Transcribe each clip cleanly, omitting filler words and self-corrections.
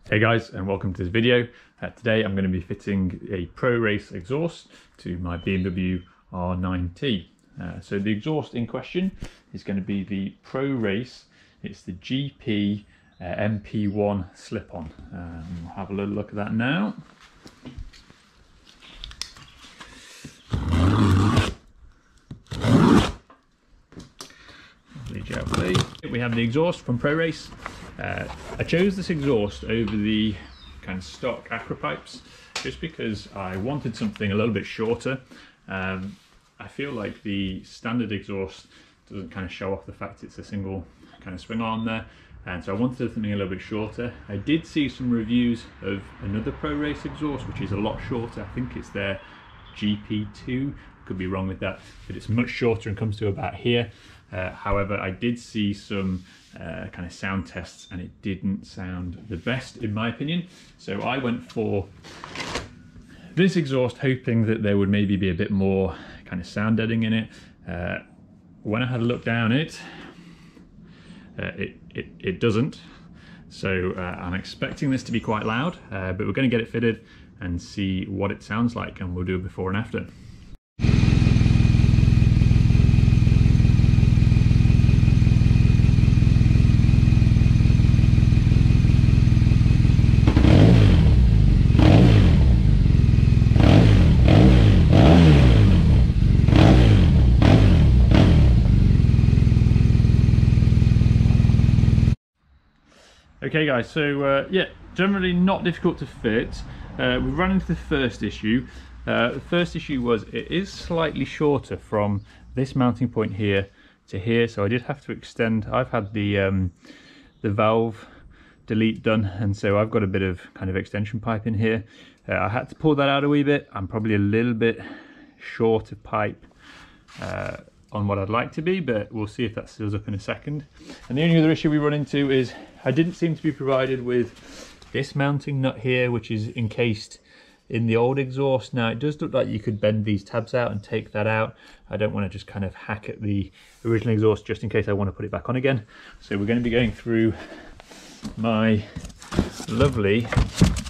Hey guys, and welcome to this video. Today I'm going to be fitting a Pro-Race exhaust to my BMW RnineT. So the exhaust in question is going to be the Pro-Race. It's the GP-MP1 slip-on. We'll have a little look at that now. We have the exhaust from Pro-Race. I chose this exhaust over the kind of stock Akra pipes just because I wanted something a little bit shorter. I feel like the standard exhaust doesn't kind of show off the fact it's a single kind of swing arm there, and so I wanted something a little bit shorter. I did see some reviews of another Pro-Race exhaust which is a lot shorter. I think it's their GP2, could be wrong with that, but it's much shorter and comes to about here. However, I did see some kind of sound tests and it didn't sound the best in my opinion. So I went for this exhaust hoping that there would maybe be a bit more kind of sound deadening in it. When I had a look down it doesn't. So I'm expecting this to be quite loud, but we're going to get it fitted and see what it sounds like, and we'll do a before and after. Okay guys, so yeah, generally not difficult to fit. We've run into the first issue. The first issue was it is slightly shorter from this mounting point here to here, so I did have to extend. I've had the valve delete done, and so I've got a bit of kind of extension pipe in here. I had to pull that out a wee bit. I'm probably a little bit short of pipe on what I'd like to be, but we'll see if that seals up in a second. And the only other issue we run into is I didn't seem to be provided with this mounting nut here, which is encased in the old exhaust. Now it does look like you could bend these tabs out and take that out. I don't want to just kind of hack at the original exhaust just in case I want to put it back on again. So we're going to be going through my lovely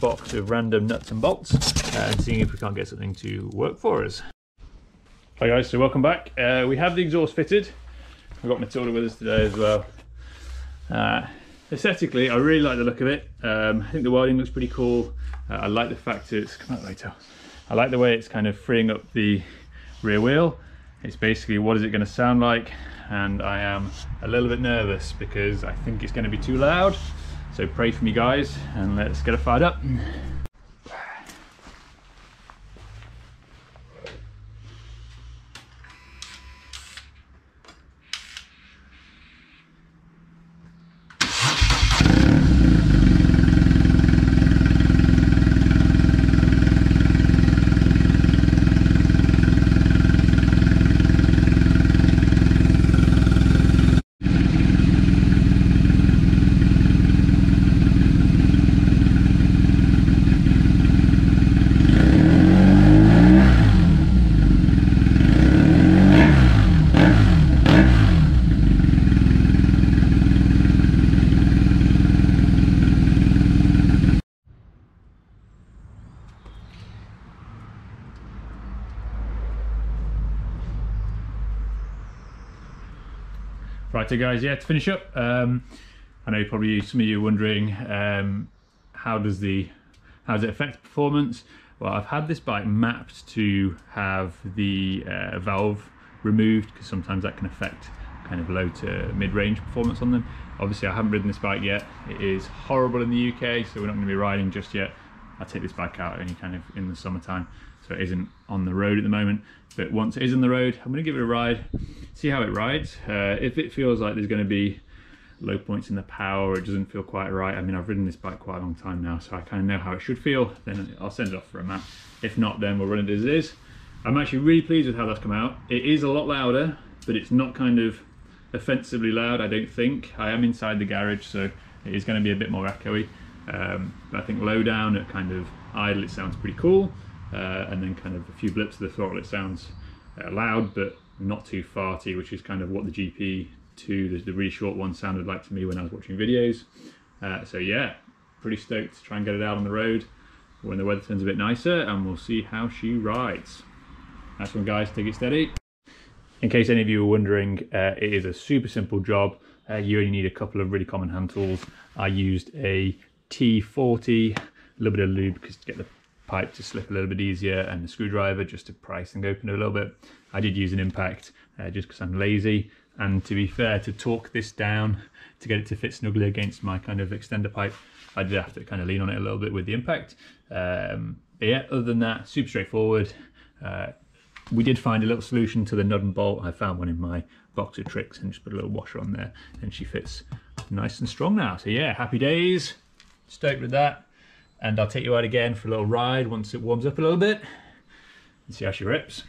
box of random nuts and bolts and seeing if we can't get something to work for us. Hi guys, so welcome back. We have the exhaust fitted. We've got Matilda with us today as well. Aesthetically, I really like the look of it. I think the welding looks pretty cool. I like the fact it's, come out later. I like the way it's kind of freeing up the rear wheel. It's basically what is it going to sound like, and I am a little bit nervous because I think it's going to be too loud. So pray for me guys, and let's get it fired up. Righto guys, yeah, to finish up, I know probably some of you are wondering how does it affect performance? Well, I've had this bike mapped to have the valve removed because sometimes that can affect kind of low to mid-range performance on them. Obviously I haven't ridden this bike yet. It is horrible in the UK, so we're not going to be riding just yet. I take this bike out only kind of in the summertime, so it isn't on the road at the moment. But once it is on the road, I'm going to give it a ride, see how it rides. If it feels like there's going to be low points in the power, or it doesn't feel quite right. I mean, I've ridden this bike quite a long time now, so I kind of know how it should feel. Then I'll send it off for a map. If not, then we'll run it as it is. I'm actually really pleased with how that's come out. It is a lot louder, but it's not kind of offensively loud, I don't think. I am inside the garage, so it is going to be a bit more echoey. But I think low down at kind of idle it sounds pretty cool, and then kind of a few blips of the throttle it sounds loud but not too farty, which is kind of what the GP2, the really short one, sounded like to me when I was watching videos. So yeah, pretty stoked to try and get it out on the road when the weather turns a bit nicer, and we'll see how she rides. Nice one guys, take it steady. In case any of you are wondering, it is a super simple job. You only need a couple of really common hand tools. I used a T40, a little bit of lube because to get the pipe to slip a little bit easier, and the screwdriver just to pry things open a little bit. I did use an impact just because I'm lazy, and to be fair, to torque this down to get it to fit snugly against my kind of extender pipe, I did have to kind of lean on it a little bit with the impact. But yeah, other than that, super straightforward. We did find a little solution to the nut and bolt. I found one in my box of tricks and just put a little washer on there, and she fits nice and strong now. So yeah, happy days, stoked with that. And I'll take you out again for a little ride once it warms up a little bit and see how she rips.